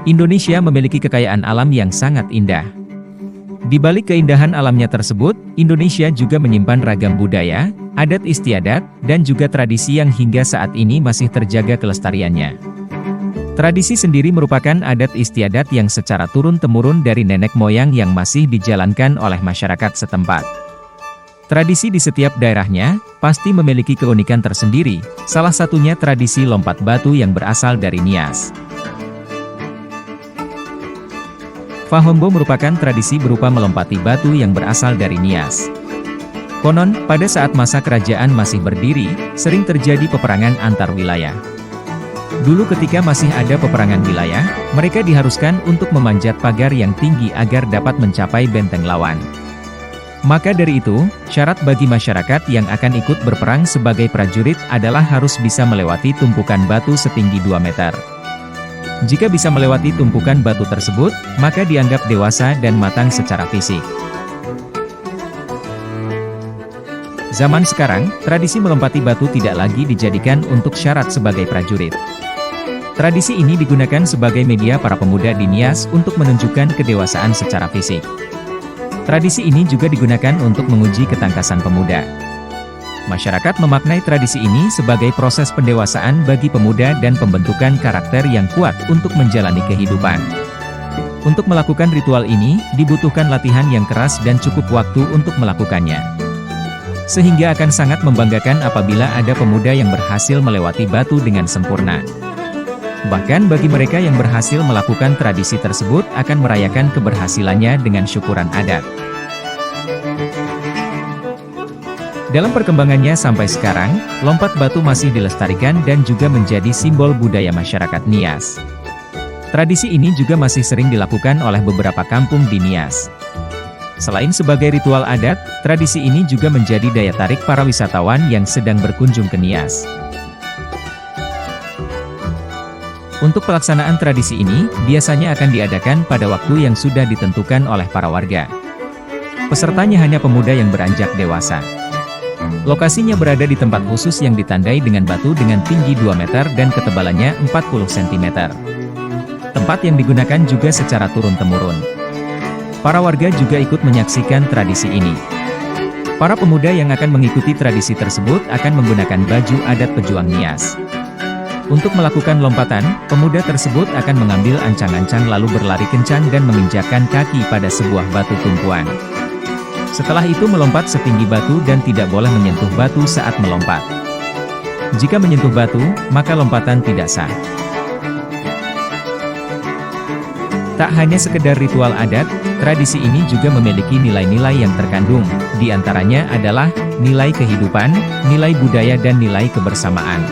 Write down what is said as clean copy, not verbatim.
Indonesia memiliki kekayaan alam yang sangat indah. Di balik keindahan alamnya tersebut, Indonesia juga menyimpan ragam budaya, adat istiadat, dan juga tradisi yang hingga saat ini masih terjaga kelestariannya. Tradisi sendiri merupakan adat istiadat yang secara turun-temurun dari nenek moyang yang masih dijalankan oleh masyarakat setempat. Tradisi di setiap daerahnya pasti memiliki keunikan tersendiri, salah satunya tradisi lompat batu yang berasal dari Nias. Fahombo merupakan tradisi berupa melompati batu yang berasal dari Nias. Konon, pada saat masa kerajaan masih berdiri, sering terjadi peperangan antar wilayah. Dulu ketika masih ada peperangan wilayah, mereka diharuskan untuk memanjat pagar yang tinggi agar dapat mencapai benteng lawan. Maka dari itu, syarat bagi masyarakat yang akan ikut berperang sebagai prajurit adalah harus bisa melewati tumpukan batu setinggi 2 meter. Jika bisa melewati tumpukan batu tersebut, maka dianggap dewasa dan matang secara fisik. Zaman sekarang, tradisi melompati batu tidak lagi dijadikan untuk syarat sebagai prajurit. Tradisi ini digunakan sebagai media para pemuda di Nias untuk menunjukkan kedewasaan secara fisik. Tradisi ini juga digunakan untuk menguji ketangkasan pemuda. Masyarakat memaknai tradisi ini sebagai proses pendewasaan bagi pemuda dan pembentukan karakter yang kuat untuk menjalani kehidupan. Untuk melakukan ritual ini, dibutuhkan latihan yang keras dan cukup waktu untuk melakukannya. Sehingga akan sangat membanggakan apabila ada pemuda yang berhasil melewati batu dengan sempurna. Bahkan bagi mereka yang berhasil melakukan tradisi tersebut akan merayakan keberhasilannya dengan syukuran adat. Dalam perkembangannya sampai sekarang, lompat batu masih dilestarikan dan juga menjadi simbol budaya masyarakat Nias. Tradisi ini juga masih sering dilakukan oleh beberapa kampung di Nias. Selain sebagai ritual adat, tradisi ini juga menjadi daya tarik para wisatawan yang sedang berkunjung ke Nias. Untuk pelaksanaan tradisi ini, biasanya akan diadakan pada waktu yang sudah ditentukan oleh para warga. Pesertanya hanya pemuda yang beranjak dewasa. Lokasinya berada di tempat khusus yang ditandai dengan batu dengan tinggi 2 meter dan ketebalannya 40 cm. Tempat yang digunakan juga secara turun-temurun. Para warga juga ikut menyaksikan tradisi ini. Para pemuda yang akan mengikuti tradisi tersebut akan menggunakan baju adat pejuang Nias. Untuk melakukan lompatan, pemuda tersebut akan mengambil ancang-ancang lalu berlari kencang dan menginjakkan kaki pada sebuah batu tumpuan. Setelah itu melompat setinggi batu dan tidak boleh menyentuh batu saat melompat. Jika menyentuh batu, maka lompatan tidak sah. Tak hanya sekedar ritual adat, tradisi ini juga memiliki nilai-nilai yang terkandung, di antaranya adalah nilai kehidupan, nilai budaya dan nilai kebersamaan.